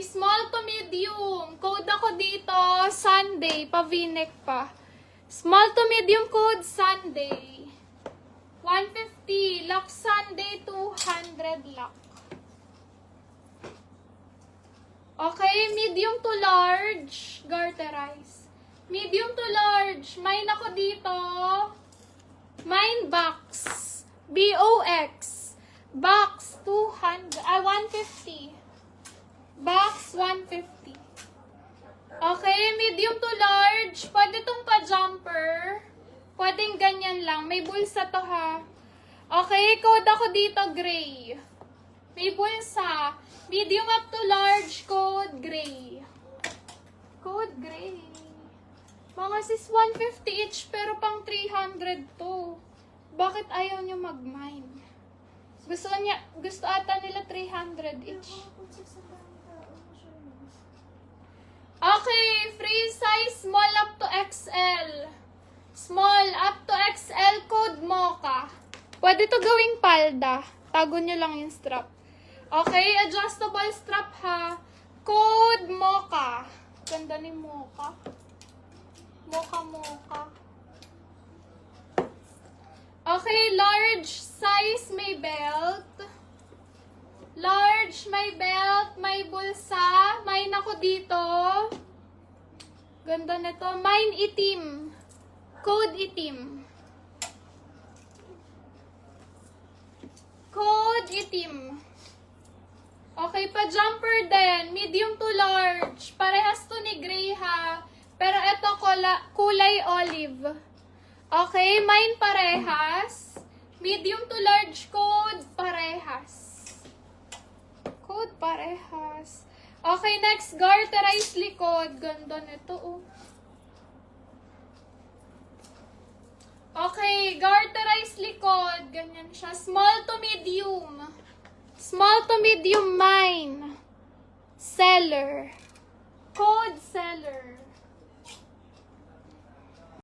Okay, small to medium. Code ako dito, Sunday. Pa-V-neck pa. Small to medium code, Sunday. 150. Lock Sunday, 200 lock. Okay, medium to large. Garterize. Medium to large. Mine ako dito. Mine box. BOX. Box 150. Box 150. Okay, medium to large. Pwede tong pa-jumper. Pwedeng ganyan lang. May bulsa to ha. Okay, code ako dito gray. May bulsa. Medium up to large, code gray. Code gray. Mga sis 150 each pero pang 300 to. Bakit ayaw nyo mag-mine? Gusto ata nila 300 each. Okay, free size small up to XL. Small up to XL, code mocha. Pwede to gawing palda. Tago nyo lang yung strap. Okay, adjustable strap ha. Code mocha. Ganda ni mocha. Mocha. Okay, large size may belt. Large, may belt, may bulsa. Mine ako dito. Ganda nito. Mine itim. Code itim. Code itim. Okay, pa-jumper din. Medium to large. Parehas to ni gray ha. Pero ito kulay olive. Okay, mine parehas. Medium to large code parehas. Code parehas. Okay, next, garterize likod. Ganda nito, oh. Okay, garterize likod. Ganyan siya. Small to medium. Small to medium mine. Seller. Code seller.